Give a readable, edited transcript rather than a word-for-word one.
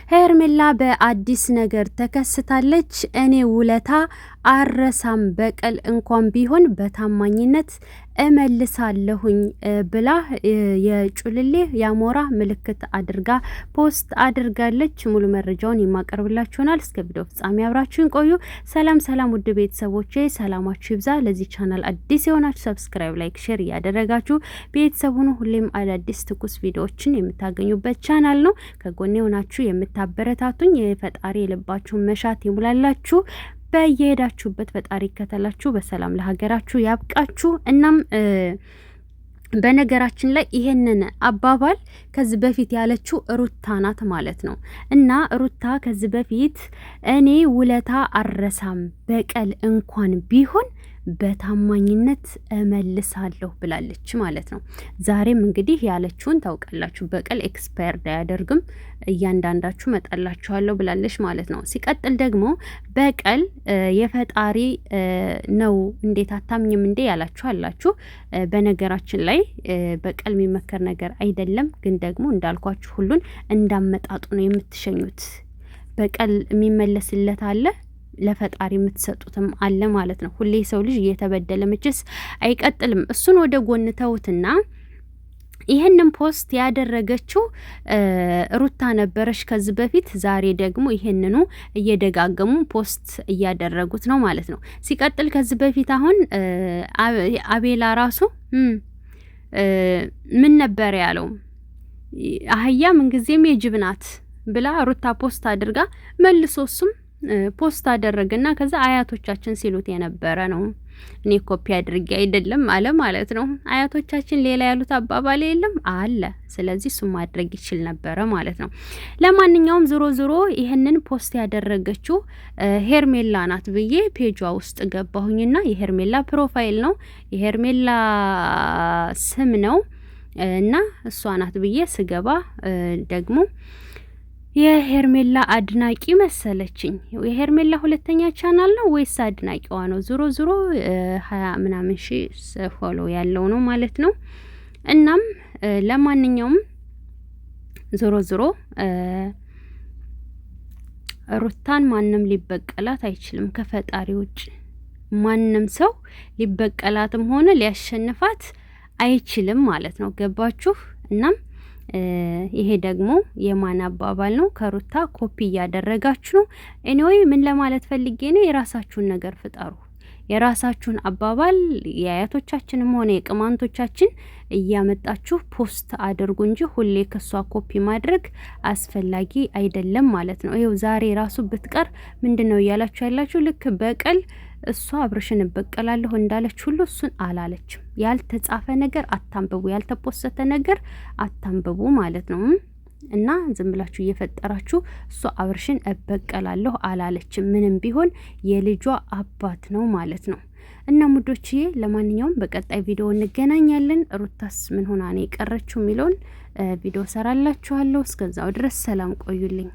ሄርሜላ በአዲስ ነገር ተከስታለች። እኔ ውለታ አረሳም በቀል እንኳን ቢሆን በታማኝነት እመልሳለሁኝ ብላ የጩልሌ ያሞራ ምልክት አድርጋ ፖስት አድርጋለች። ሙሉ መረጃውን የማቀርብላችሁ ይሆናል። እስከ ቪዲዮ ፍጻሜ አብራችሁን ቆዩ። ሰላም ሰላም፣ ውድ ቤተሰቦቼ ሰላማችሁ ይብዛ። ለዚህ ቻናል አዲስ የሆናችሁ ሰብስክራይብ፣ ላይክ፣ ሼር እያደረጋችሁ ቤተሰብ ሁኑ። ሁሌም አዳዲስ ትኩስ ቪዲዮዎችን የምታገኙበት ቻናል ነው። ከጎኔ ሆናችሁ የምታበረታቱኝ የፈጣሪ የልባችሁን መሻት ይሙላላችሁ። በየሄዳችሁበት ፈጣሪ ከተላችሁ በሰላም ለሀገራችሁ ያብቃችሁ። እናም በነገራችን ላይ ይሄንን አባባል ከዚህ በፊት ያለችው ሩታ ናት ማለት ነው። እና ሩታ ከዚህ በፊት እኔ ውለታ አረሳም በቀል እንኳን ቢሆን በታማኝነት እመልሳለሁ ብላለች ማለት ነው። ዛሬም እንግዲህ ያለችውን ታውቃላችሁ። በቀል ኤክስፓየርድ አያደርግም፣ እያንዳንዳችሁ መጣላችኋለሁ ብላለች ማለት ነው። ሲቀጥል ደግሞ በቀል የፈጣሪ ነው እንዴት አታምኝም እንዴ ያላችሁ አላችሁ። በነገራችን ላይ በቀል የሚመከር ነገር አይደለም፣ ግን ደግሞ እንዳልኳችሁ ሁሉን እንዳመጣጡ ነው የምትሸኙት። በቀል የሚመለስለት አለ፣ ለፈጣሪ የምትሰጡትም አለ ማለት ነው። ሁሌ ሰው ልጅ እየተበደለ መቼስ አይቀጥልም። እሱን ወደ ጎን ተውትና ይህንን ፖስት ያደረገችው ሩታ ነበረች ከዚህ በፊት። ዛሬ ደግሞ ይህንኑ እየደጋገሙ ፖስት እያደረጉት ነው ማለት ነው። ሲቀጥል ከዚህ በፊት አሁን አቤላ ራሱ ምን ነበር ያለው? አህያ ምንጊዜም የጅብ ናት ብላ ሩታ ፖስት አድርጋ መልሶ እሱም ፖስት አደረገና ከዛ አያቶቻችን ሲሉት የነበረ ነው። እኔ ኮፒ አድርጌ አይደለም አለ ማለት ነው። አያቶቻችን ሌላ ያሉት አባባል የለም አለ። ስለዚህ እሱ ማድረግ ይችል ነበረ ማለት ነው። ለማንኛውም ዞሮ ይሄንን ፖስት ያደረገችው ሄርሜላ ናት ብዬ ፔጇ ውስጥ ገባሁኝና የሄርሜላ ፕሮፋይል ነው፣ የሄርሜላ ስም ነው እና እሷ ናት ብዬ ስገባ ደግሞ የሄርሜላ አድናቂ መሰለችኝ። የሄርሜላ ሁለተኛ ቻናል ነው ወይስ አድናቂዋ ነው? ዞሮ 20 ምናምን ሺህ ፎሎ ያለው ነው ማለት ነው። እናም ለማንኛውም ዞሮ ሩታን ማንም ሊበቀላት አይችልም ከፈጣሪ ውጭ። ማንም ሰው ሊበቀላትም ሆነ ሊያሸንፋት አይችልም ማለት ነው። ገባችሁ? እናም ይሄ ደግሞ የማን አባባል ነው? ከሩታ ኮፒ እያደረጋችሁ ነው። ኤኒዌይ ምን ለማለት ፈልጌ ነው፣ የራሳችሁን ነገር ፍጠሩ። የራሳችሁን አባባል የአያቶቻችንም ሆነ የቅማንቶቻችን እያመጣችሁ ፖስት አድርጉ እንጂ ሁሌ ከሷ ኮፒ ማድረግ አስፈላጊ አይደለም ማለት ነው። ይኸው ዛሬ ራሱ ብትቀር ምንድነው እያላችሁ ያላችሁ? ልክ በቀል እሷ አብርሽን እበቀላለሁ እንዳለች ሁሉ እሱን አላለችም። ያልተጻፈ ነገር አታንብቡ፣ ያልተፖሰተ ነገር አታንብቡ ማለት ነው። እና ዝም ብላችሁ እየፈጠራችሁ እሷ አብርሽን እበቀላለሁ አላለችም። ምንም ቢሆን የልጇ አባት ነው ማለት ነው። እና ሙዶችዬ ለማንኛውም በቀጣይ ቪዲዮ እንገናኛለን። ሩታስ ምን ሆና ነው የቀረችው የሚለውን ቪዲዮ ሰራላችኋለሁ። እስከዛው ድረስ ሰላም ቆዩልኝ።